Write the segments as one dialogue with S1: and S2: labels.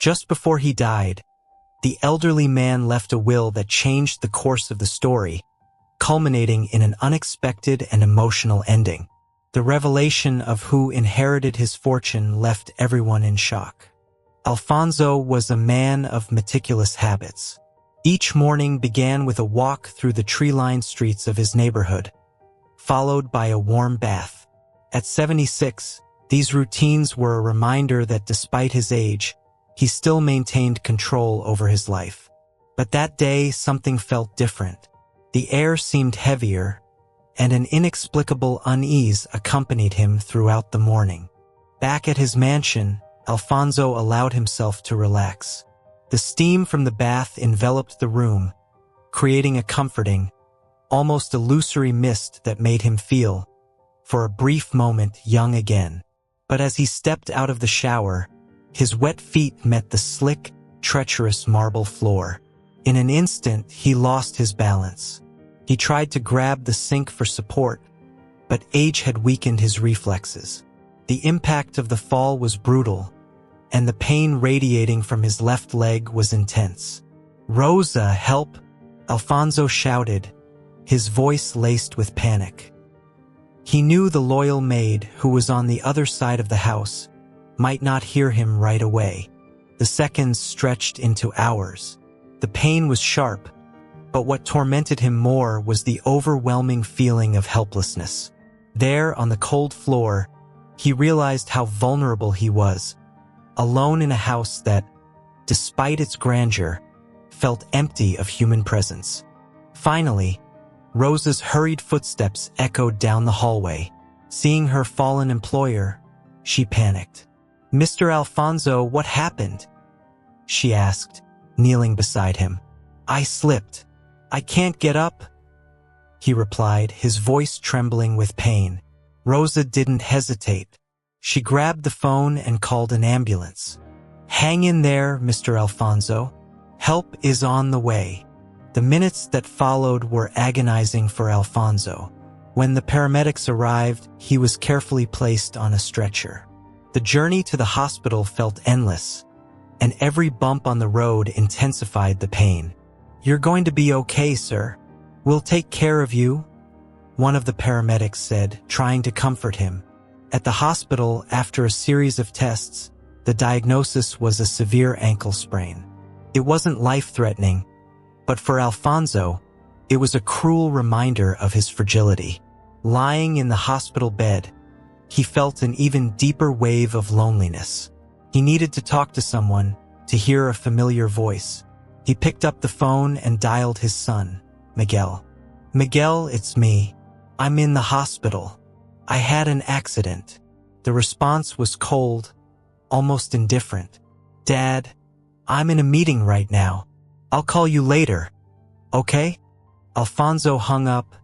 S1: Just before he died, the elderly man left a will that changed the course of the story, culminating in an unexpected and emotional ending. The revelation of who inherited his fortune left everyone in shock. Alfonso was a man of meticulous habits. Each morning began with a walk through the tree-lined streets of his neighborhood, followed by a warm bath. At 76, these routines were a reminder that despite his age, he still maintained control over his life. But that day, something felt different. The air seemed heavier, and an inexplicable unease accompanied him throughout the morning. Back at his mansion, Alfonso allowed himself to relax. The steam from the bath enveloped the room, creating a comforting, almost illusory mist that made him feel, for a brief moment, young again. But as he stepped out of the shower, his wet feet met the slick, treacherous marble floor. In an instant, he lost his balance. He tried to grab the sink for support, but age had weakened his reflexes. The impact of the fall was brutal, and the pain radiating from his left leg was intense. "Rosa, help!" Alfonso shouted, his voice laced with panic. He knew the loyal maid, who was on the other side of the house, might not hear him right away. The seconds stretched into hours. The pain was sharp, but what tormented him more was the overwhelming feeling of helplessness. There, on the cold floor, he realized how vulnerable he was, alone in a house that, despite its grandeur, felt empty of human presence. Finally, Rosa's hurried footsteps echoed down the hallway. Seeing her fallen employer, she panicked. "Mr. Alfonso, what happened?" she asked, kneeling beside him. "I slipped. I can't get up," he replied, his voice trembling with pain. Rosa didn't hesitate. She grabbed the phone and called an ambulance. "Hang in there, Mr. Alfonso. Help is on the way." The minutes that followed were agonizing for Alfonso. When the paramedics arrived, he was carefully placed on a stretcher. The journey to the hospital felt endless, and every bump on the road intensified the pain. "You're going to be okay, sir. We'll take care of you," one of the paramedics said, trying to comfort him. At the hospital, after a series of tests, the diagnosis was a severe ankle sprain. It wasn't life-threatening, but for Alfonso, it was a cruel reminder of his fragility. Lying in the hospital bed, he felt an even deeper wave of loneliness. He needed to talk to someone, to hear a familiar voice. He picked up the phone and dialed his son, Miguel. "Miguel, it's me. I'm in the hospital. I had an accident." The response was cold, almost indifferent. "Dad, I'm in a meeting right now. I'll call you later. Okay?" Alfonso hung up,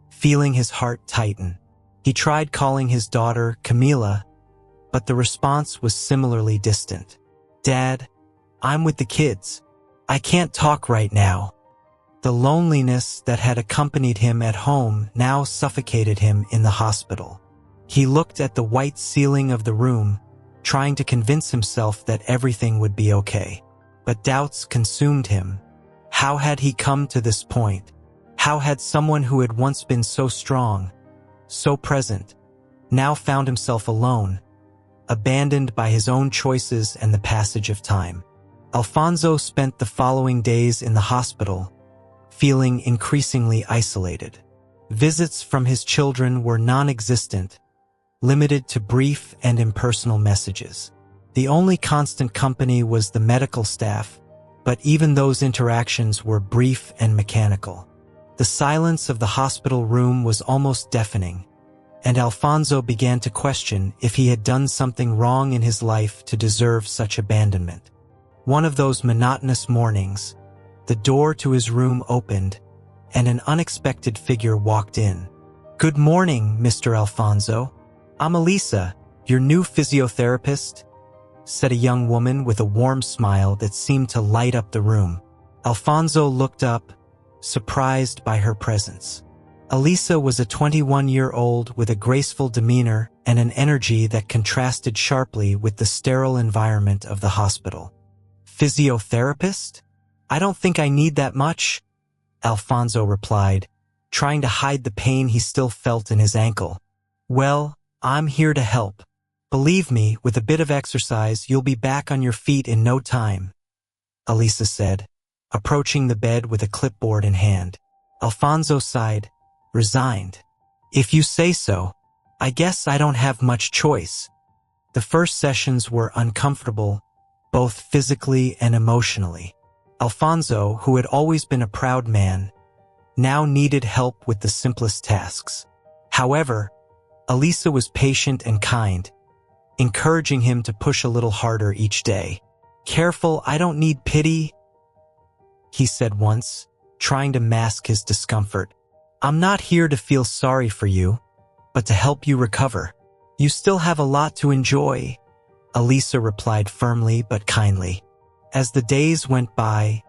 S1: feeling his heart tighten. He tried calling his daughter, Camila, but the response was similarly distant. "Dad, I'm with the kids. I can't talk right now." The loneliness that had accompanied him at home now suffocated him in the hospital. He looked at the white ceiling of the room, trying to convince himself that everything would be okay. But doubts consumed him. How had he come to this point? How had someone who had once been so strong, so present, now found himself alone, abandoned by his own choices and the passage of time? Alfonso spent the following days in the hospital, feeling increasingly isolated. Visits from his children were non-existent, limited to brief and impersonal messages. The only constant company was the medical staff, but even those interactions were brief and mechanical. The silence of the hospital room was almost deafening, and Alfonso began to question if he had done something wrong in his life to deserve such abandonment. One of those monotonous mornings, the door to his room opened, and an unexpected figure walked in. "Good morning, Mr. Alfonso. I'm Elisa, your new physiotherapist," said a young woman with a warm smile that seemed to light up the room. Alfonso looked up, surprised by her presence. Elisa was a 21-year-old with a graceful demeanor and an energy that contrasted sharply with the sterile environment of the hospital. Physiotherapist? I don't think I need that much, Alfonso replied, trying to hide the pain he still felt in his ankle. Well, I'm here to help. Believe me, with a bit of exercise, you'll be back on your feet in no time, Elisa said, approaching the bed with a clipboard in hand. Alfonso sighed, resigned. If you say so, I guess I don't have much choice. The first sessions were uncomfortable, both physically and emotionally. Alfonso, who had always been a proud man, now needed help with the simplest tasks. However, Elisa was patient and kind, encouraging him to push a little harder each day. Careful, I don't need pity, he said once, trying to mask his discomfort. I'm not here to feel sorry for you, but to help you recover. You still have a lot to enjoy, Elisa replied firmly but kindly. As the days went by,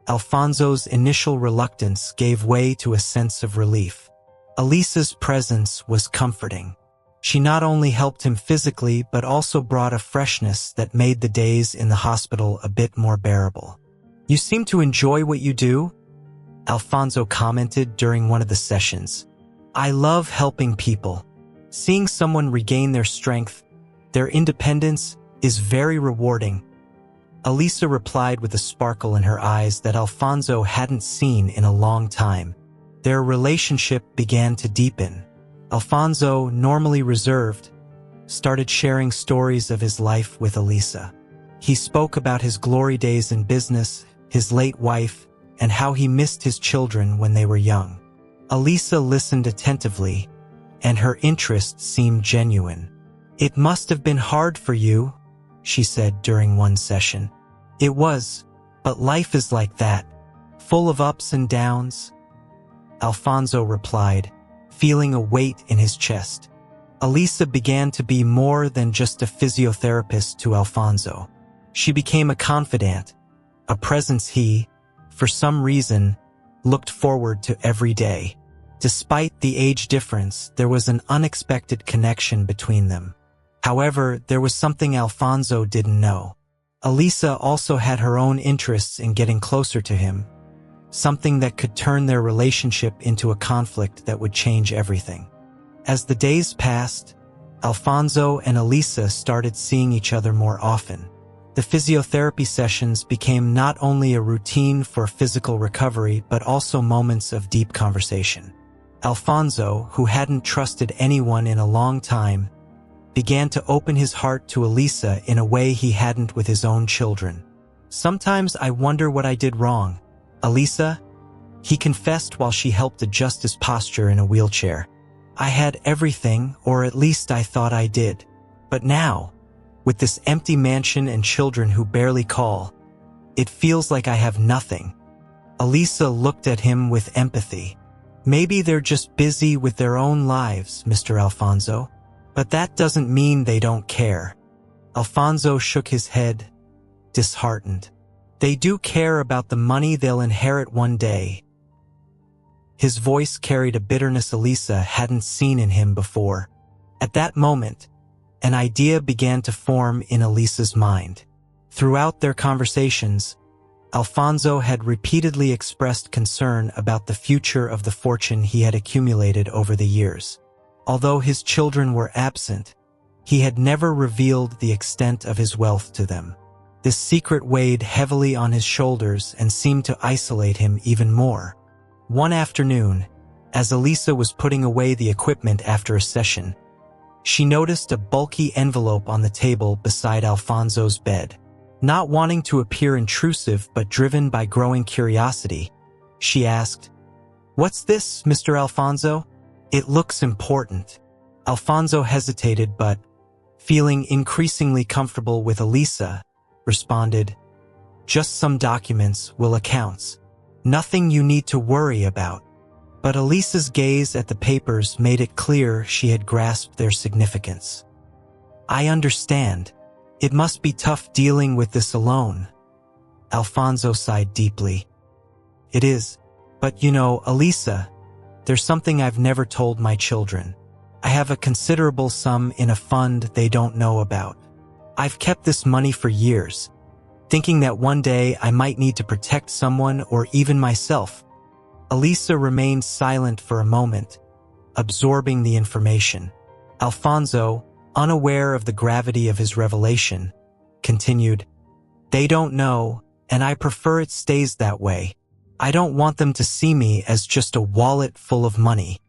S1: Alfonso's initial reluctance gave way to a sense of relief. Elisa's presence was comforting. She not only helped him physically but also brought a freshness that made the days in the hospital a bit more bearable. You seem to enjoy what you do, Alfonso commented during one of the sessions. I love helping people. Seeing someone regain their strength, their independence, is very rewarding. Elisa replied with a sparkle in her eyes that Alfonso hadn't seen in a long time. Their relationship began to deepen. Alfonso, normally reserved, started sharing stories of his life with Elisa. He spoke about his glory days in business, his late wife, and how he missed his children when they were young. Elisa listened attentively, and her interest seemed genuine. It must have been hard for you, she said during one session. It was, but life is like that, full of ups and downs, Alfonso replied, feeling a weight in his chest. Elisa began to be more than just a physiotherapist to Alfonso. She became a confidant, a presence he, for some reason, looked forward to every day. Despite the age difference, there was an unexpected connection between them. However, there was something Alfonso didn't know. Elisa also had her own interests in getting closer to him, something that could turn their relationship into a conflict that would change everything. As the days passed, Alfonso and Elisa started seeing each other more often. The physiotherapy sessions became not only a routine for physical recovery but also moments of deep conversation. Alfonso, who hadn't trusted anyone in a long time, began to open his heart to Elisa in a way he hadn't with his own children. Sometimes I wonder what I did wrong, Elisa, he confessed while she helped adjust his posture in a wheelchair. I had everything, or at least I thought I did. But now, with this empty mansion and children who barely call, it feels like I have nothing. Elisa looked at him with empathy. Maybe they're just busy with their own lives, Mr. Alfonso. But that doesn't mean they don't care. Alfonso shook his head, disheartened. They do care about the money they'll inherit one day. His voice carried a bitterness Elisa hadn't seen in him before. At that moment, an idea began to form in Elisa's mind. Throughout their conversations, Alfonso had repeatedly expressed concern about the future of the fortune he had accumulated over the years. Although his children were absent, he had never revealed the extent of his wealth to them. This secret weighed heavily on his shoulders and seemed to isolate him even more. One afternoon, as Elisa was putting away the equipment after a session, she noticed a bulky envelope on the table beside Alfonso's bed. Not wanting to appear intrusive but driven by growing curiosity, she asked, "What's this, Mr. Alfonso?" "It looks important." Alfonso hesitated but, feeling increasingly comfortable with Elisa, responded, "Just some documents, will accounts. Nothing you need to worry about." But Elisa's gaze at the papers made it clear she had grasped their significance. "I understand. It must be tough dealing with this alone." Alfonso sighed deeply. "It is. But you know, Elisa, there's something I've never told my children. I have a considerable sum in a fund they don't know about. I've kept this money for years. thinking that one day I might need to protect someone or even myself. Elisa remained silent for a moment, absorbing the information. Alfonso, unaware of the gravity of his revelation, continued, "They don't know, and I prefer it stays that way. I don't want them to see me as just a wallet full of money."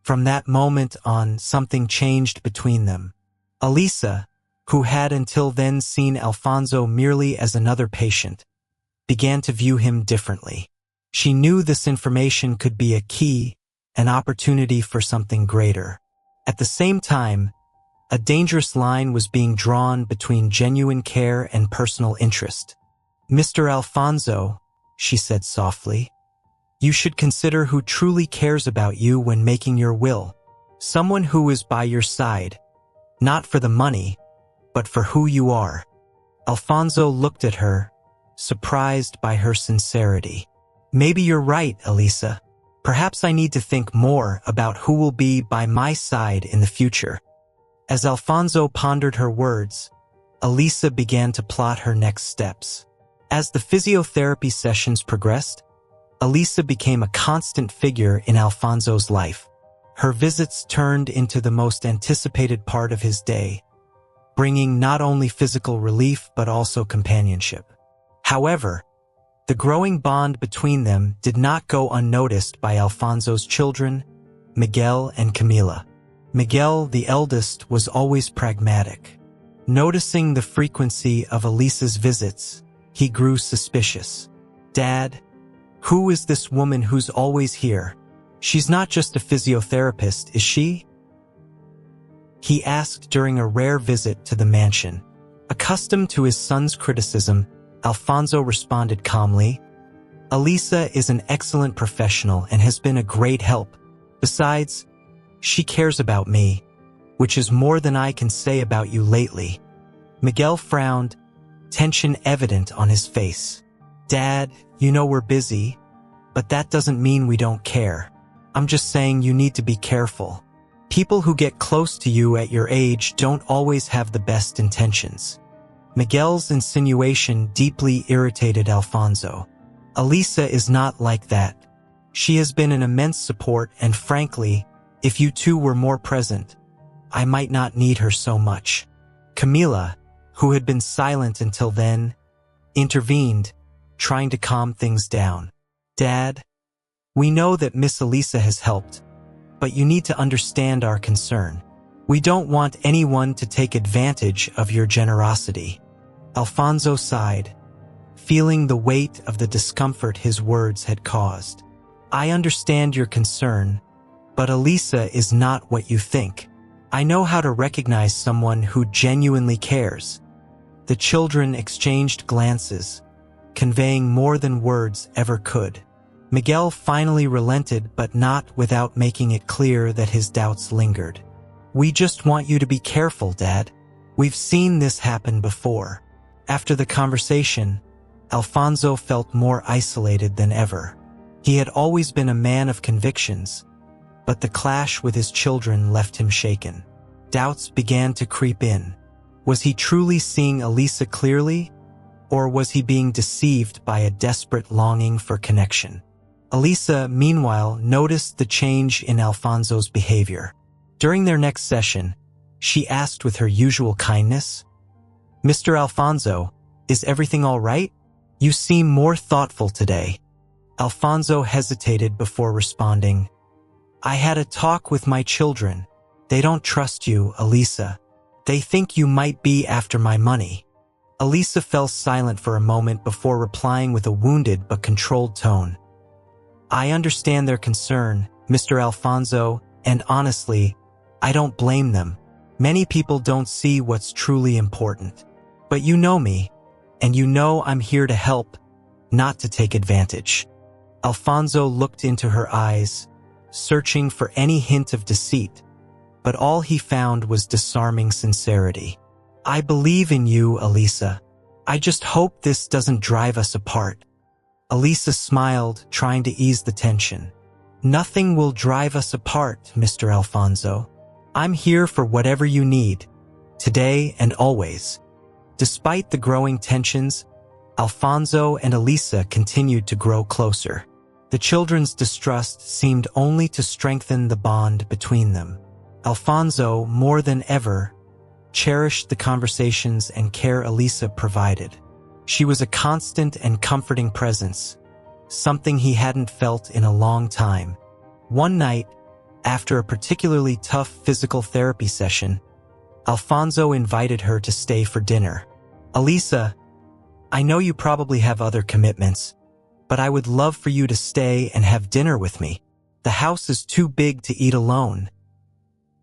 S1: From that moment on, something changed between them. Elisa, who had until then seen Alfonso merely as another patient, began to view him differently. She knew this information could be a key, an opportunity for something greater. At the same time, a dangerous line was being drawn between genuine care and personal interest. "Mr. Alfonso," she said softly, "you should consider who truly cares about you when making your will. Someone who is by your side, not for the money, but for who you are." Alfonso looked at her, surprised by her sincerity. "Maybe you're right, Elisa. Perhaps I need to think more about who will be by my side in the future." As Alfonso pondered her words, Elisa began to plot her next steps. As the physiotherapy sessions progressed, Elisa became a constant figure in Alfonso's life. Her visits turned into the most anticipated part of his day, bringing not only physical relief but also companionship. However, the growing bond between them did not go unnoticed by Alfonso's children, Miguel and Camila. Miguel, the eldest, was always pragmatic. Noticing the frequency of Elisa's visits, he grew suspicious. "Dad, who is this woman who's always here? She's not just a physiotherapist, is she?" he asked during a rare visit to the mansion. Accustomed to his son's criticism, Alfonso responded calmly, "Elisa is an excellent professional and has been a great help. Besides, she cares about me, which is more than I can say about you lately." Miguel frowned, tension evident on his face. "Dad, you know we're busy, but that doesn't mean we don't care. I'm just saying you need to be careful. People who get close to you at your age don't always have the best intentions." Miguel's insinuation deeply irritated Alfonso. "Elisa is not like that. She has been an immense support, and frankly, if you two were more present, I might not need her so much." Camila, who had been silent until then, intervened, trying to calm things down. "Dad, we know that Miss Elisa has helped, but you need to understand our concern. We don't want anyone to take advantage of your generosity." Alfonso sighed, feeling the weight of the discomfort his words had caused. "I understand your concern, but Elisa is not what you think. I know how to recognize someone who genuinely cares." The children exchanged glances, conveying more than words ever could. Miguel finally relented, but not without making it clear that his doubts lingered. "We just want you to be careful, Dad. We've seen this happen before." After the conversation, Alfonso felt more isolated than ever. He had always been a man of convictions, but the clash with his children left him shaken. Doubts began to creep in. Was he truly seeing Elisa clearly, or was he being deceived by a desperate longing for connection? Elisa, meanwhile, noticed the change in Alfonso's behavior. During their next session, she asked with her usual kindness, "Mr. Alfonso, is everything all right? You seem more thoughtful today." Alfonso hesitated before responding, "I had a talk with my children. They don't trust you, Elisa. They think you might be after my money." Elisa fell silent for a moment before replying with a wounded but controlled tone. "I understand their concern, Mr. Alfonso, and honestly, I don't blame them. Many people don't see what's truly important. But you know me, and you know I'm here to help, not to take advantage." Alfonso looked into her eyes, searching for any hint of deceit, but all he found was disarming sincerity. "I believe in you, Elisa. I just hope this doesn't drive us apart." Elisa smiled, trying to ease the tension. "Nothing will drive us apart, Mr. Alfonso. I'm here for whatever you need, today and always." Despite the growing tensions, Alfonso and Elisa continued to grow closer. The children's distrust seemed only to strengthen the bond between them. Alfonso, more than ever, cherished the conversations and care Elisa provided. She was a constant and comforting presence, something he hadn't felt in a long time. One night, after a particularly tough physical therapy session, Alfonso invited her to stay for dinner. "Elisa, I know you probably have other commitments, but I would love for you to stay and have dinner with me. The house is too big to eat alone,"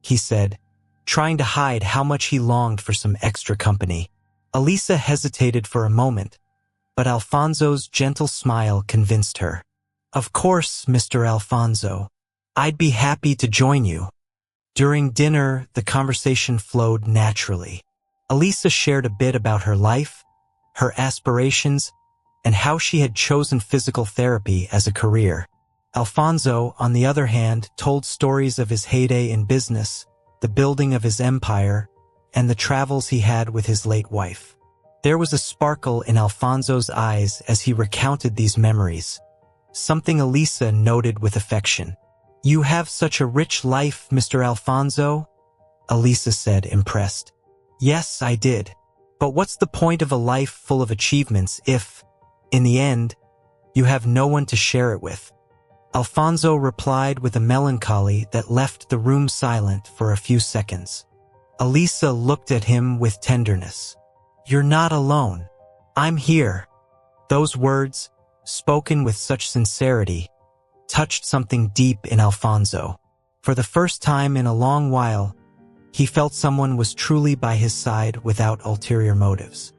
S1: he said, trying to hide how much he longed for some extra company. Elisa hesitated for a moment, but Alfonso's gentle smile convinced her. "Of course, Mr. Alfonso. I'd be happy to join you." During dinner, the conversation flowed naturally. Elisa shared a bit about her life, her aspirations, and how she had chosen physical therapy as a career. Alfonso, on the other hand, told stories of his heyday in business, the building of his empire, and the travels he had with his late wife. There was a sparkle in Alfonso's eyes as he recounted these memories, something Elisa noted with affection. "You have such a rich life, Mr. Alfonso," Elisa said, impressed. "Yes, I did. But what's the point of a life full of achievements if, in the end, you have no one to share it with?" Alfonso replied with a melancholy that left the room silent for a few seconds. Elisa looked at him with tenderness. "You're not alone. I'm here." Those words, spoken with such sincerity, touched something deep in Alfonso. For the first time in a long while, he felt someone was truly by his side without ulterior motives.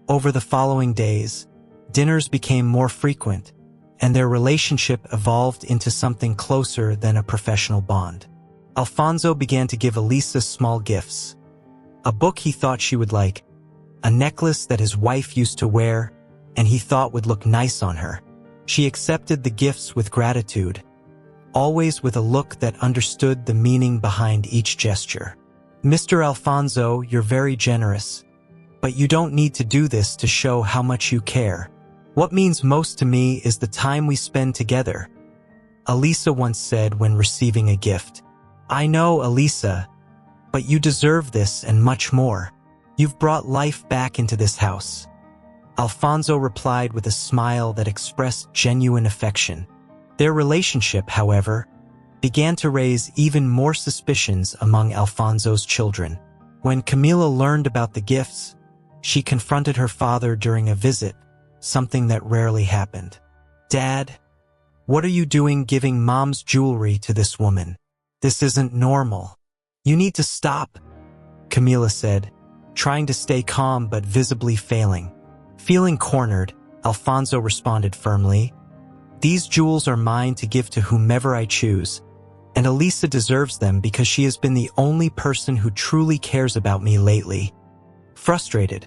S1: Over the following days, dinners became more frequent, and their relationship evolved into something closer than a professional bond. Alfonso began to give Elisa small gifts. A book he thought she would like, a necklace that his wife used to wear, and he thought would look nice on her. She accepted the gifts with gratitude, always with a look that understood the meaning behind each gesture. "Mr. Alfonso, you're very generous, but you don't need to do this to show how much you care. What means most to me is the time we spend together," Elisa once said when receiving a gift. "I know, Elisa, but you deserve this and much more. You've brought life back into this house." Alfonso replied with a smile that expressed genuine affection. Their relationship, however, began to raise even more suspicions among Alfonso's children. When Camila learned about the gifts, she confronted her father during a visit, something that rarely happened. "Dad, what are you doing giving Mom's jewelry to this woman? This isn't normal. You need to stop," Camila said, trying to stay calm but visibly failing. Feeling cornered, Alfonso responded firmly, "These jewels are mine to give to whomever I choose, and Elisa deserves them because she has been the only person who truly cares about me lately." Frustrated,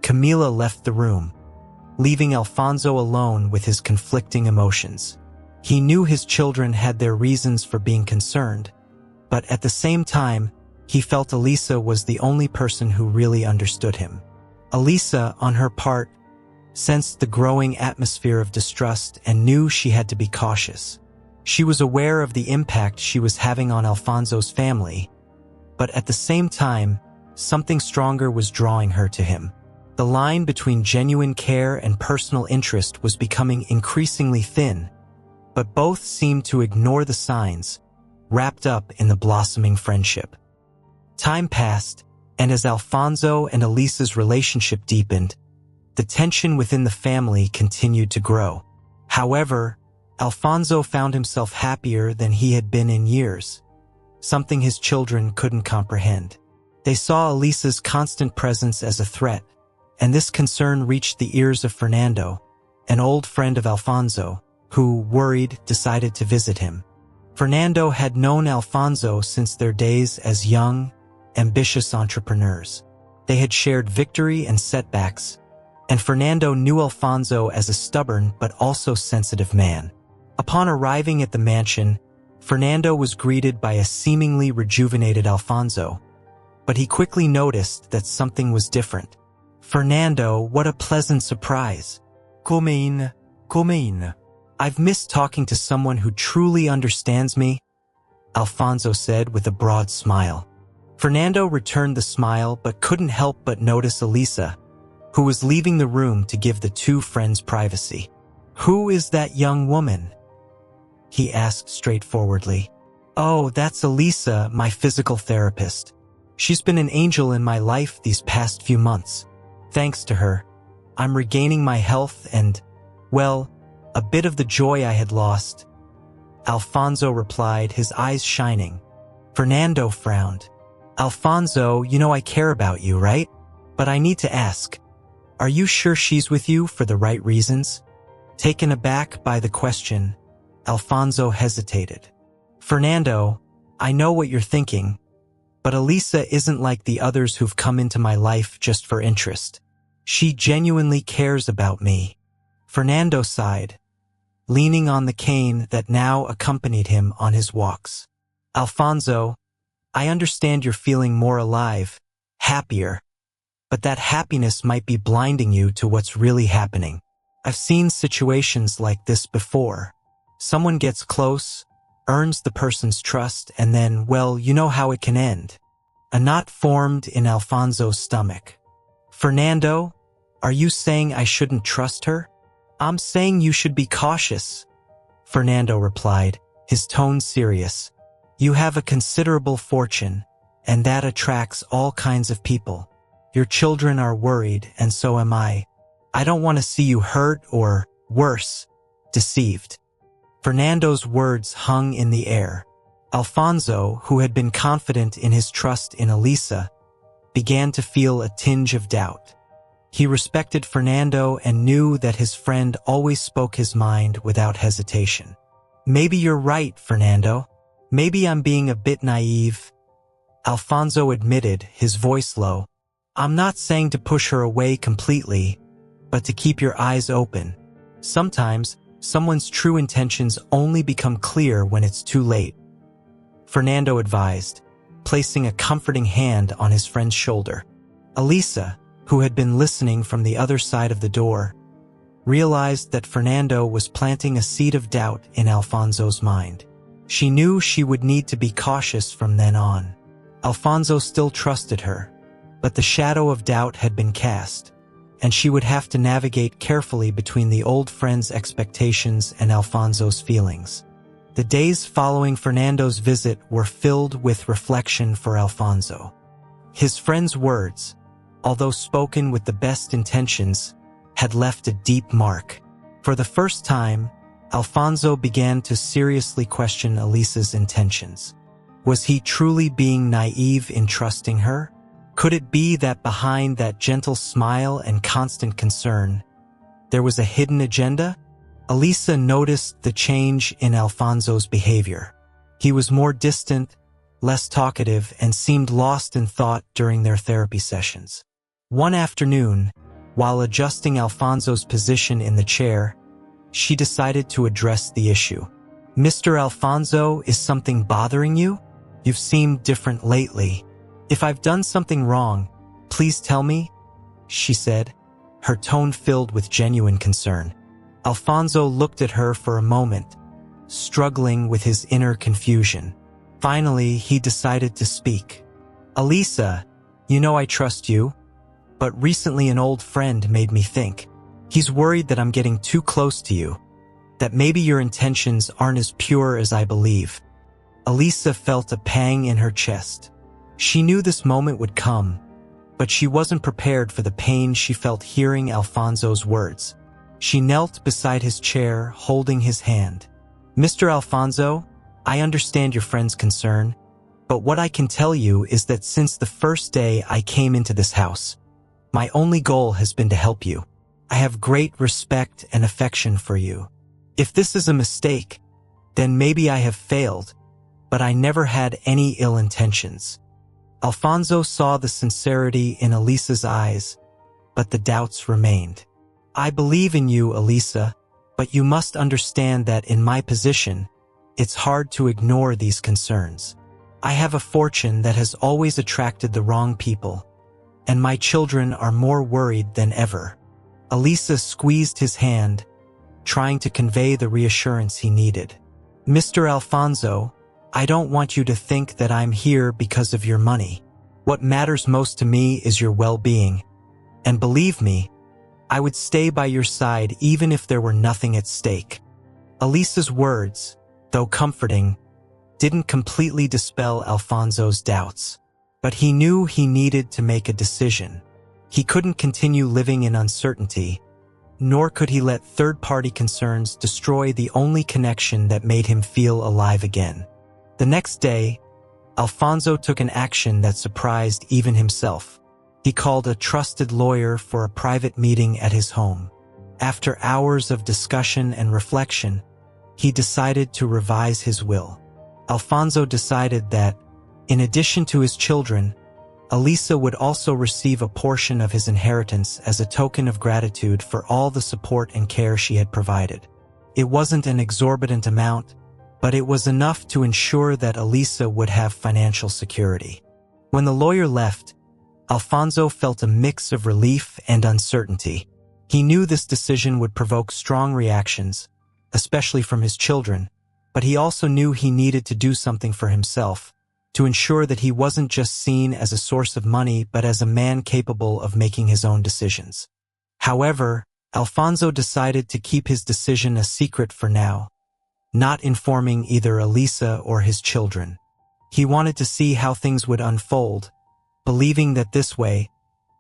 S1: Camila left the room, leaving Alfonso alone with his conflicting emotions. He knew his children had their reasons for being concerned, but at the same time, he felt Elisa was the only person who really understood him. Elisa, on her part, sensed the growing atmosphere of distrust and knew she had to be cautious. She was aware of the impact she was having on Alfonso's family, but at the same time, something stronger was drawing her to him. The line between genuine care and personal interest was becoming increasingly thin, but both seemed to ignore the signs, wrapped up in the blossoming friendship. Time passed, and as Alfonso and Elisa's relationship deepened, the tension within the family continued to grow. However, Alfonso found himself happier than he had been in years, something his children couldn't comprehend. They saw Elisa's constant presence as a threat, and this concern reached the ears of Fernando, an old friend of Alfonso, who, worried, decided to visit him. Fernando had known Alfonso since their days as young, ambitious entrepreneurs. They had shared victory and setbacks, and Fernando knew Alfonso as a stubborn but also sensitive man. Upon arriving at the mansion, Fernando was greeted by a seemingly rejuvenated Alfonso, but he quickly noticed that something was different. "Fernando, what a pleasant surprise," Come in. I've missed talking to someone who truly understands me, Alfonso said with a broad smile. Fernando returned the smile but couldn't help but notice Elisa, who was leaving the room to give the two friends privacy. Who is that young woman? He asked straightforwardly. Oh, that's Elisa, my physical therapist. She's been an angel in my life these past few months. Thanks to her, I'm regaining my health and, well, a bit of the joy I had lost. Alfonso replied, his eyes shining. Fernando frowned. Alfonso, you know I care about you, right? But I need to ask, are you sure she's with you for the right reasons? Taken aback by the question, Alfonso hesitated. Fernando, I know what you're thinking, but Elisa isn't like the others who've come into my life just for interest. She genuinely cares about me. Fernando sighed, leaning on the cane that now accompanied him on his walks. Alfonso, I understand you're feeling more alive, happier, but that happiness might be blinding you to what's really happening. I've seen situations like this before. Someone gets close, earns the person's trust, and then, well, you know how it can end. A knot formed in Alfonso's stomach. Fernando, are you saying I shouldn't trust her? I'm saying you should be cautious, Fernando replied, his tone serious. You have a considerable fortune, and that attracts all kinds of people. Your children are worried, and so am I. I don't want to see you hurt or, worse, deceived. Fernando's words hung in the air. Alfonso, who had been confident in his trust in Elisa, began to feel a tinge of doubt. He respected Fernando and knew that his friend always spoke his mind without hesitation. Maybe you're right, Fernando. Maybe I'm being a bit naive, Alfonso admitted, his voice low. I'm not saying to push her away completely, but to keep your eyes open. Sometimes, someone's true intentions only become clear when it's too late. Fernando advised, placing a comforting hand on his friend's shoulder. Elisa, who had been listening from the other side of the door, realized that Fernando was planting a seed of doubt in Alfonso's mind. She knew she would need to be cautious from then on. Alfonso still trusted her, but the shadow of doubt had been cast, and she would have to navigate carefully between the old friend's expectations and Alfonso's feelings. The days following Fernando's visit were filled with reflection for Alfonso. His friend's words, although spoken with the best intentions, had left a deep mark. For the first time, Alfonso began to seriously question Elisa's intentions. Was he truly being naive in trusting her? Could it be that behind that gentle smile and constant concern, there was a hidden agenda? Elisa noticed the change in Alfonso's behavior. He was more distant, less talkative, and seemed lost in thought during their therapy sessions. One afternoon, while adjusting Alfonso's position in the chair, she decided to address the issue. Mr. Alfonso, is something bothering you? You've seemed different lately. If I've done something wrong, please tell me, she said, her tone filled with genuine concern. Alfonso looked at her for a moment, struggling with his inner confusion. Finally, he decided to speak. Elisa, you know I trust you, but recently an old friend made me think. He's worried that I'm getting too close to you, that maybe your intentions aren't as pure as I believe. Elisa felt a pang in her chest. She knew this moment would come, but she wasn't prepared for the pain she felt hearing Alfonso's words. She knelt beside his chair, holding his hand. Mr. Alfonso, I understand your friend's concern, but what I can tell you is that since the first day I came into this house, my only goal has been to help you. I have great respect and affection for you. If this is a mistake, then maybe I have failed, but I never had any ill intentions. Alfonso saw the sincerity in Elisa's eyes, but the doubts remained. I believe in you, Elisa, but you must understand that in my position, it's hard to ignore these concerns. I have a fortune that has always attracted the wrong people, and my children are more worried than ever. Elisa squeezed his hand, trying to convey the reassurance he needed. "Mr. Alfonso, I don't want you to think that I'm here because of your money. What matters most to me is your well-being. And believe me, I would stay by your side even if there were nothing at stake." Elisa's words, though comforting, didn't completely dispel Alfonso's doubts. But he knew he needed to make a decision. He couldn't continue living in uncertainty, nor could he let third-party concerns destroy the only connection that made him feel alive again. The next day, Alfonso took an action that surprised even himself. He called a trusted lawyer for a private meeting at his home. After hours of discussion and reflection, he decided to revise his will. Alfonso decided that, in addition to his children, Elisa would also receive a portion of his inheritance as a token of gratitude for all the support and care she had provided. It wasn't an exorbitant amount, but it was enough to ensure that Elisa would have financial security. When the lawyer left, Alfonso felt a mix of relief and uncertainty. He knew this decision would provoke strong reactions, especially from his children, but he also knew he needed to do something for himself, to ensure that he wasn't just seen as a source of money but as a man capable of making his own decisions. However, Alfonso decided to keep his decision a secret for now, not informing either Elisa or his children. He wanted to see how things would unfold, believing that this way,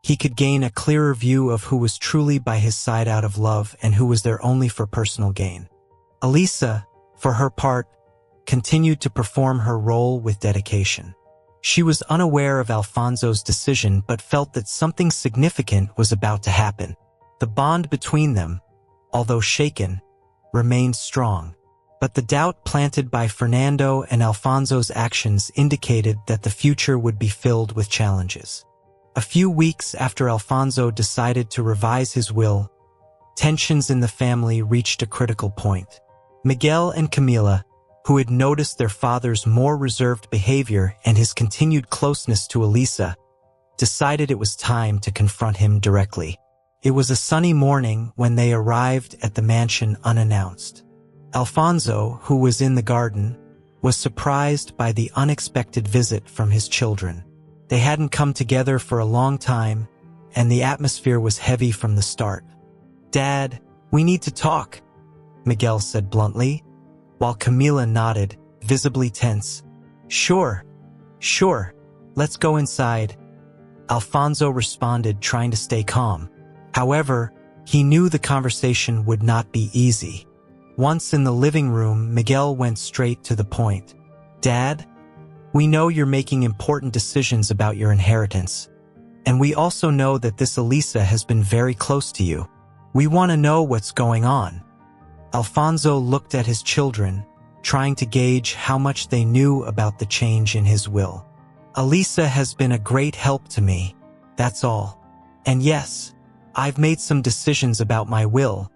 S1: he could gain a clearer view of who was truly by his side out of love and who was there only for personal gain. Elisa, for her part, continued to perform her role with dedication. She was unaware of Alfonso's decision but felt that something significant was about to happen. The bond between them, although shaken, remained strong. But the doubt planted by Fernando and Alfonso's actions indicated that the future would be filled with challenges. A few weeks after Alfonso decided to revise his will, tensions in the family reached a critical point. Miguel and Camila, who had noticed their father's more reserved behavior and his continued closeness to Elisa, decided it was time to confront him directly. It was a sunny morning when they arrived at the mansion unannounced. Alfonso, who was in the garden, was surprised by the unexpected visit from his children. They hadn't come together for a long time, and the atmosphere was heavy from the start. "Dad, we need to talk," Miguel said bluntly, while Camila nodded, visibly tense. Sure, let's go inside," Alfonso responded, trying to stay calm. However, he knew the conversation would not be easy. Once in the living room, Miguel went straight to the point. "Dad, we know you're making important decisions about your inheritance, and we also know that this Elisa has been very close to you. We want to know what's going on." Alfonso looked at his children, trying to gauge how much they knew about the change in his will. "Elisa has been a great help to me, that's all. And yes, I've made some decisions about my will,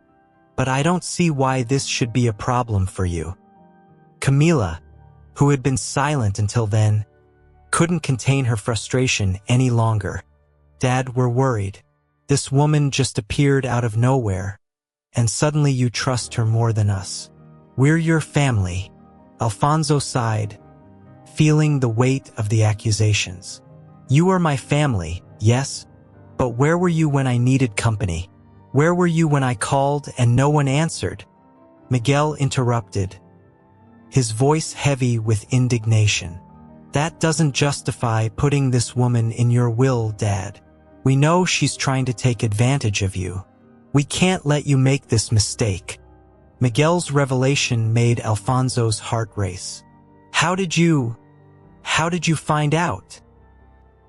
S1: but I don't see why this should be a problem for you." Camila, who had been silent until then, couldn't contain her frustration any longer. "Dad, we're worried. This woman just appeared out of nowhere, and suddenly you trust her more than us. We're your family." Alfonso sighed, feeling the weight of the accusations. "You are my family, yes, but where were you when I needed company? Where were you when I called and no one answered?" Miguel interrupted, his voice heavy with indignation. "That doesn't justify putting this woman in your will, Dad. We know she's trying to take advantage of you. We can't let you make this mistake." Miguel's revelation made Alfonso's heart race. How did you find out?"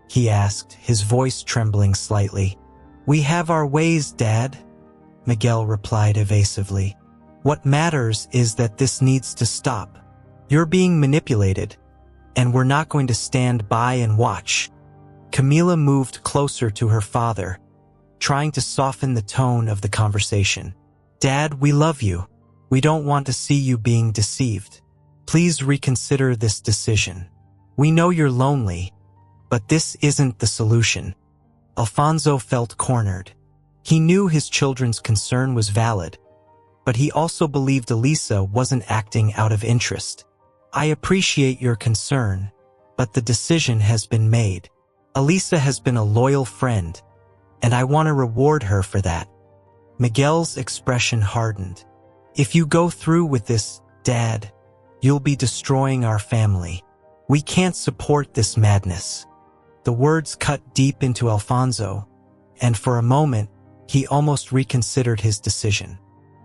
S1: he asked, his voice trembling slightly. "We have our ways, Dad," Miguel replied evasively. "What matters is that this needs to stop. You're being manipulated, and we're not going to stand by and watch." Camila moved closer to her father, trying to soften the tone of the conversation. "Dad, we love you. We don't want to see you being deceived. Please reconsider this decision. We know you're lonely, but this isn't the solution." Alfonso felt cornered. He knew his children's concern was valid, but he also believed Elisa wasn't acting out of interest. I appreciate your concern, but the decision has been made. Elisa has been a loyal friend, and I want to reward her for that. Miguel's expression hardened. If you go through with this, Dad, you'll be destroying our family. We can't support this madness. The words cut deep into Alfonso, and for a moment, he almost reconsidered his decision.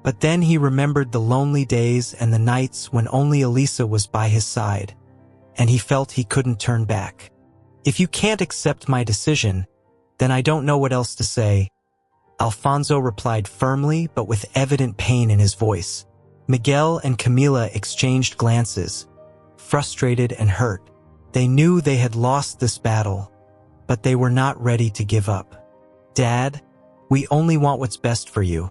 S1: But then he remembered the lonely days and the nights when only Elisa was by his side, and he felt he couldn't turn back. If you can't accept my decision, then I don't know what else to say, Alfonso replied firmly but with evident pain in his voice. Miguel and Camila exchanged glances, frustrated and hurt. They knew they had lost this battle, but they were not ready to give up. Dad, we only want what's best for you.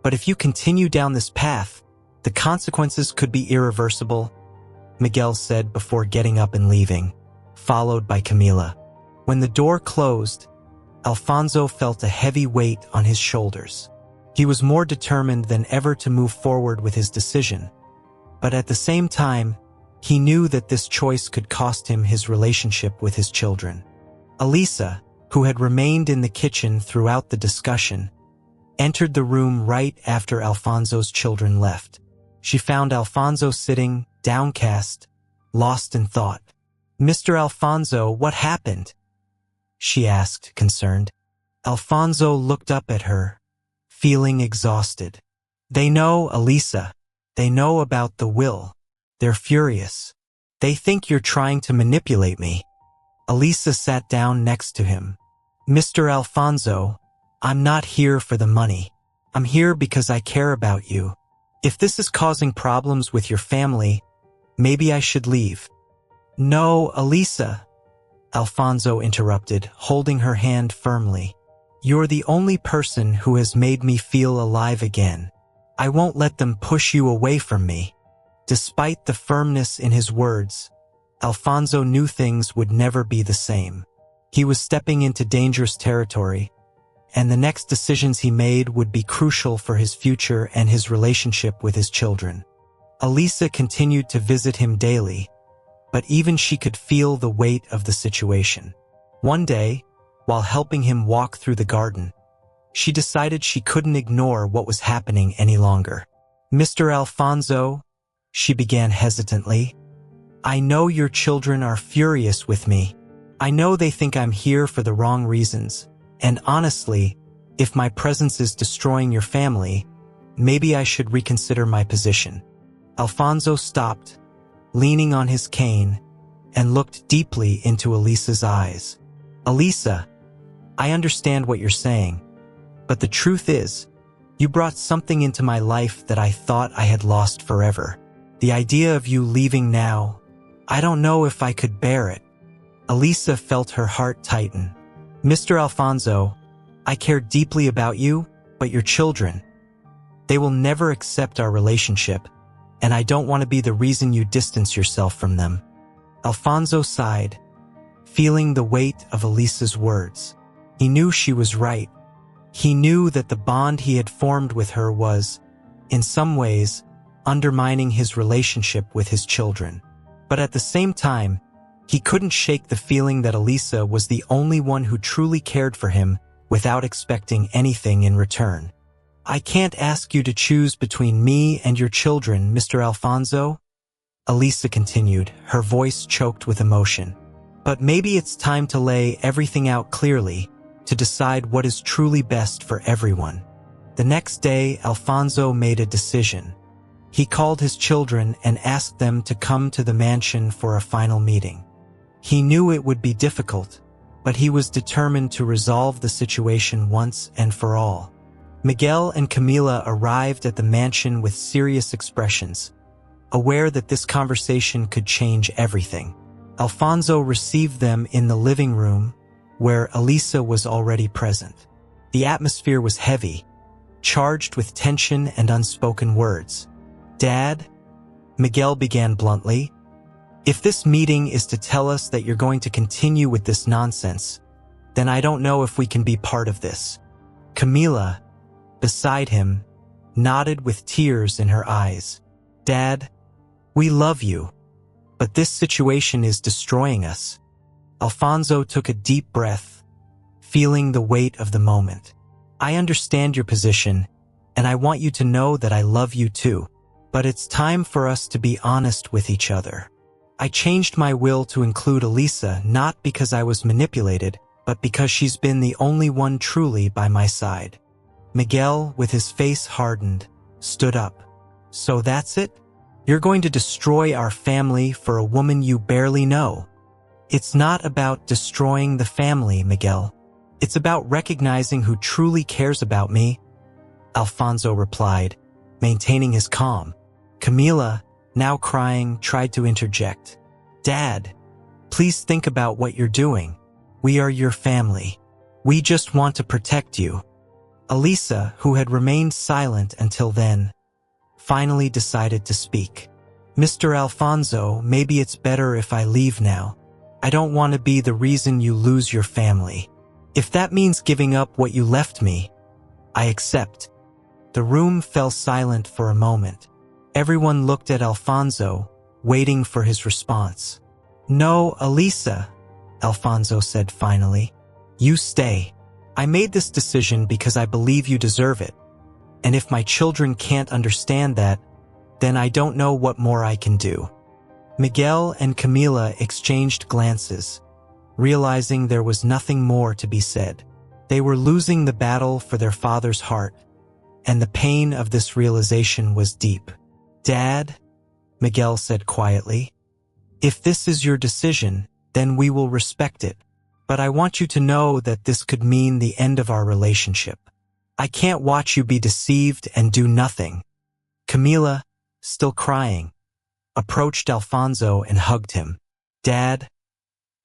S1: But if you continue down this path, the consequences could be irreversible, Miguel said before getting up and leaving, followed by Camila. When the door closed, Alfonso felt a heavy weight on his shoulders. He was more determined than ever to move forward with his decision, but at the same time, he knew that this choice could cost him his relationship with his children. Elisa, who had remained in the kitchen throughout the discussion, entered the room right after Alfonso's children left. She found Alfonso sitting, downcast, lost in thought. "Mr. Alfonso, what happened?" she asked, concerned. Alfonso looked up at her, feeling exhausted. "They know, Elisa. They know about the will. They're furious. They think you're trying to manipulate me." Elisa sat down next to him. "Mr. Alfonso, I'm not here for the money. I'm here because I care about you. If this is causing problems with your family, maybe I should leave." "No, Elisa," Alfonso interrupted, holding her hand firmly. "You're the only person who has made me feel alive again. I won't let them push you away from me." Despite the firmness in his words, Alfonso knew things would never be the same. He was stepping into dangerous territory, and the next decisions he made would be crucial for his future and his relationship with his children. Elisa continued to visit him daily, but even she could feel the weight of the situation. One day, while helping him walk through the garden, she decided she couldn't ignore what was happening any longer. "Mr. Alfonso," she began hesitantly, "I know your children are furious with me. I know they think I'm here for the wrong reasons. And honestly, if my presence is destroying your family, maybe I should reconsider my position." Alfonso stopped, leaning on his cane, and looked deeply into Elisa's eyes. "Elisa, I understand what you're saying, but the truth is, you brought something into my life that I thought I had lost forever. The idea of you leaving now, I don't know if I could bear it." Elisa felt her heart tighten. "Mr. Alfonso, I care deeply about you, but your children, they will never accept our relationship, and I don't want to be the reason you distance yourself from them." Alfonso sighed, feeling the weight of Elisa's words. He knew she was right. He knew that the bond he had formed with her was, in some ways, undermining his relationship with his children. But at the same time, he couldn't shake the feeling that Elisa was the only one who truly cared for him without expecting anything in return. "I can't ask you to choose between me and your children, Mr. Alfonso," Elisa continued, her voice choked with emotion. "But maybe it's time to lay everything out clearly, to decide what is truly best for everyone." The next day, Alfonso made a decision. He called his children and asked them to come to the mansion for a final meeting. He knew it would be difficult, but he was determined to resolve the situation once and for all. Miguel and Camila arrived at the mansion with serious expressions, aware that this conversation could change everything. Alfonso received them in the living room, where Elisa was already present. The atmosphere was heavy, charged with tension and unspoken words. "Dad," Miguel began bluntly, "if this meeting is to tell us that you're going to continue with this nonsense, then I don't know if we can be part of this." Camila, beside him, nodded with tears in her eyes. "Dad, we love you, but this situation is destroying us." Alfonso took a deep breath, feeling the weight of the moment. "I understand your position, and I want you to know that I love you too, but it's time for us to be honest with each other. I changed my will to include Elisa not because I was manipulated, but because she's been the only one truly by my side." Miguel, with his face hardened, stood up. "So that's it? You're going to destroy our family for a woman you barely know?" "It's not about destroying the family, Miguel. It's about recognizing who truly cares about me," Alfonso replied, maintaining his calm. Camila, now crying, tried to interject. "Dad, please think about what you're doing. We are your family. We just want to protect you." Elisa, who had remained silent until then, finally decided to speak. "Mr. Alfonso, maybe it's better if I leave now. I don't want to be the reason you lose your family. If that means giving up what you left me, I accept." The room fell silent for a moment. Everyone looked at Alfonso, waiting for his response. "No, Elisa," Alfonso said finally. "You stay. I made this decision because I believe you deserve it. And if my children can't understand that, then I don't know what more I can do." Miguel and Camila exchanged glances, realizing there was nothing more to be said. They were losing the battle for their father's heart, and the pain of this realization was deep. "Dad," Miguel said quietly, "if this is your decision, then we will respect it. But I want you to know that this could mean the end of our relationship. I can't watch you be deceived and do nothing." Camila, still crying, approached Alfonso and hugged him. "Dad,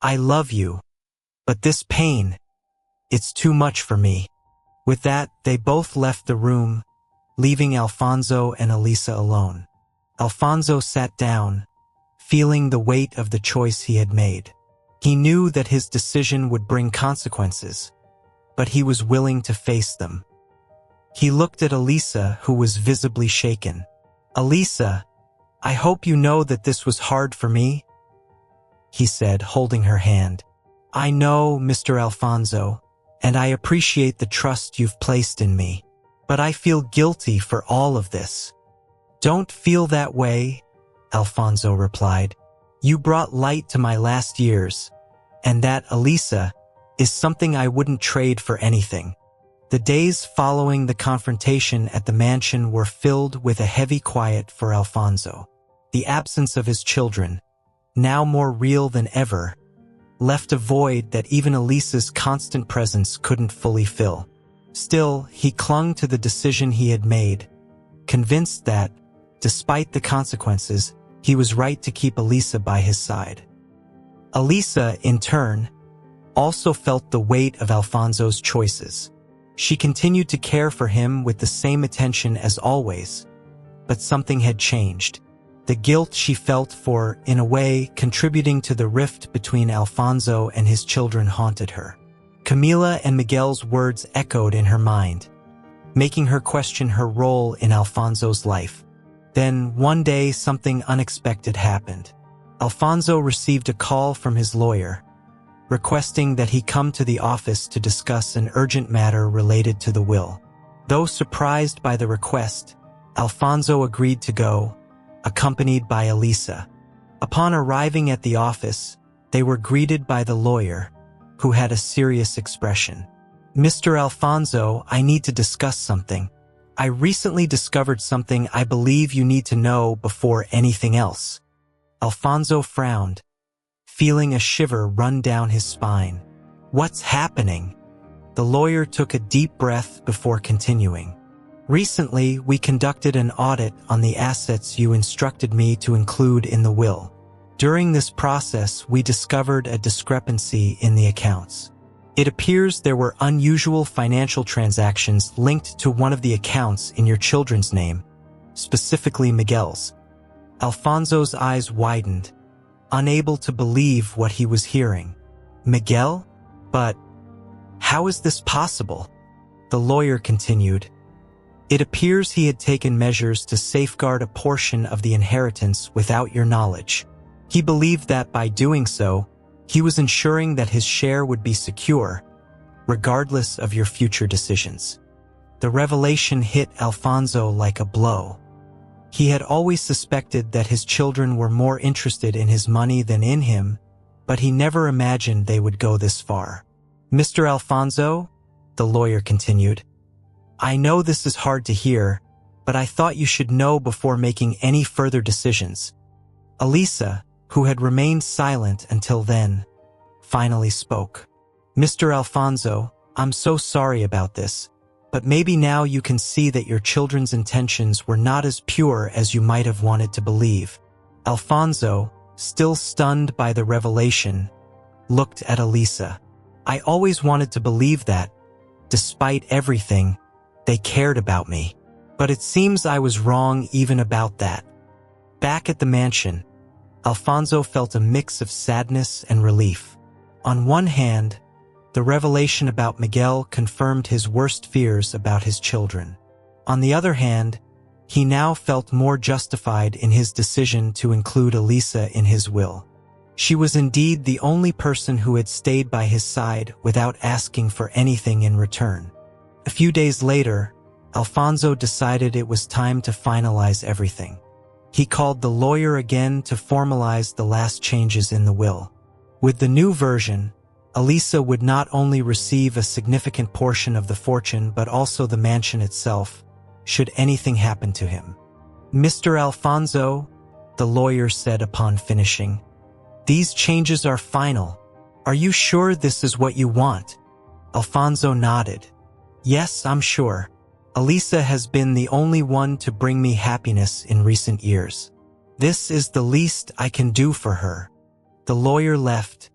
S1: I love you, but this pain, it's too much for me." With that, they both left the room, leaving Alfonso and Elisa alone. Alfonso sat down, feeling the weight of the choice he had made. He knew that his decision would bring consequences, but he was willing to face them. He looked at Elisa, who was visibly shaken. "Elisa, I hope you know that this was hard for me," he said, holding her hand. "I know, Mr. Alfonso, and I appreciate the trust you've placed in me, but I feel guilty for all of this." "Don't feel that way," Alfonso replied. "You brought light to my last years, and that, Elisa, is something I wouldn't trade for anything." The days following the confrontation at the mansion were filled with a heavy quiet for Alfonso. The absence of his children, now more real than ever, left a void that even Elisa's constant presence couldn't fully fill. Still, he clung to the decision he had made, convinced that, despite the consequences, he was right to keep Elisa by his side. Elisa, in turn, also felt the weight of Alfonso's choices. She continued to care for him with the same attention as always, but something had changed. The guilt she felt for, in a way, contributing to the rift between Alfonso and his children haunted her. Camila and Miguel's words echoed in her mind, making her question her role in Alfonso's life. Then, one day, something unexpected happened. Alfonso received a call from his lawyer, requesting that he come to the office to discuss an urgent matter related to the will. Though surprised by the request, Alfonso agreed to go, accompanied by Elisa. Upon arriving at the office, they were greeted by the lawyer, who had a serious expression. "Mr. Alfonso, I need to discuss something. I recently discovered something I believe you need to know before anything else." Alfonso frowned, feeling a shiver run down his spine. "What's happening?" The lawyer took a deep breath before continuing. "Recently, we conducted an audit on the assets you instructed me to include in the will. During this process, we discovered a discrepancy in the accounts. It appears there were unusual financial transactions linked to one of the accounts in your children's name, specifically Miguel's." Alfonso's eyes widened, unable to believe what he was hearing. "Miguel? But how is this possible?" The lawyer continued. It appears he had taken measures to safeguard a portion of the inheritance without your knowledge. He believed that by doing so, he was ensuring that his share would be secure, regardless of your future decisions. The revelation hit Alfonso like a blow. He had always suspected that his children were more interested in his money than in him, but he never imagined they would go this far. Mr. Alfonso, the lawyer continued, I know this is hard to hear, but I thought you should know before making any further decisions. Elisa, who had remained silent until then, finally spoke. Mr. Alfonso, I'm so sorry about this, but maybe now you can see that your children's intentions were not as pure as you might have wanted to believe. Alfonso, still stunned by the revelation, looked at Elisa. I always wanted to believe that, despite everything, they cared about me. But it seems I was wrong even about that. Back at the mansion, Alfonso felt a mix of sadness and relief. On one hand, the revelation about Miguel confirmed his worst fears about his children. On the other hand, he now felt more justified in his decision to include Elisa in his will. She was indeed the only person who had stayed by his side without asking for anything in return. A few days later, Alfonso decided it was time to finalize everything. He called the lawyer again to formalize the last changes in the will. With the new version, Elisa would not only receive a significant portion of the fortune but also the mansion itself, should anything happen to him. Mr. Alfonso, the lawyer said upon finishing, these changes are final. Are you sure this is what you want? Alfonso nodded. Yes, I'm sure. Elisa has been the only one to bring me happiness in recent years. This is the least I can do for her. The lawyer left,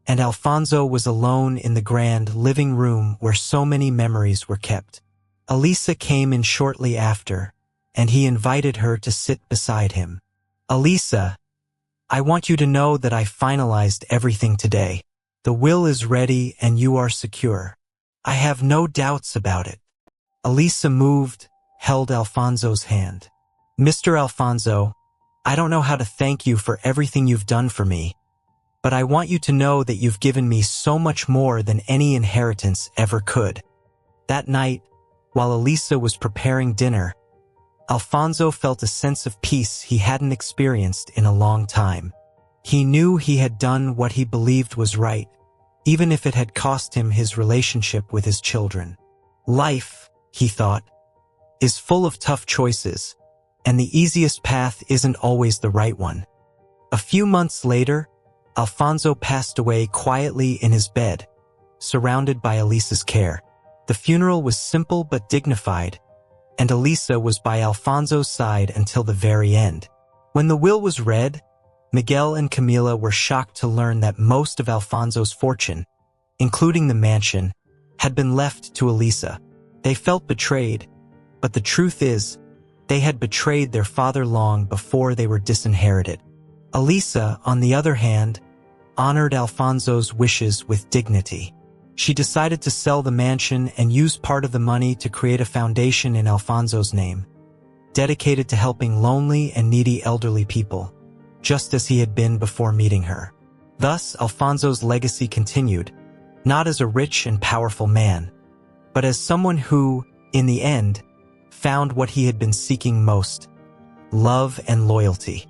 S1: and Alfonso was alone in the grand living room where so many memories were kept. Elisa came in shortly after, and he invited her to sit beside him. Elisa, I want you to know that I finalized everything today. The will is ready and you are secure. I have no doubts about it. Elisa moved, held Alfonso's hand. Mr. Alfonso, I don't know how to thank you for everything you've done for me, but I want you to know that you've given me so much more than any inheritance ever could. That night, while Elisa was preparing dinner, Alfonso felt a sense of peace he hadn't experienced in a long time. He knew he had done what he believed was right, even if it had cost him his relationship with his children. Life, he thought, is full of tough choices, and the easiest path isn't always the right one. A few months later, Alfonso passed away quietly in his bed, surrounded by Elisa's care. The funeral was simple but dignified, and Elisa was by Alfonso's side until the very end. When the will was read, Miguel and Camila were shocked to learn that most of Alfonso's fortune, including the mansion, had been left to Elisa. They felt betrayed, but the truth is, they had betrayed their father long before they were disinherited. Elisa, on the other hand, honored Alfonso's wishes with dignity. She decided to sell the mansion and use part of the money to create a foundation in Alfonso's name, dedicated to helping lonely and needy elderly people, just as he had been before meeting her. Thus, Alfonso's legacy continued, not as a rich and powerful man, but as someone who, in the end, found what he had been seeking most: love and loyalty.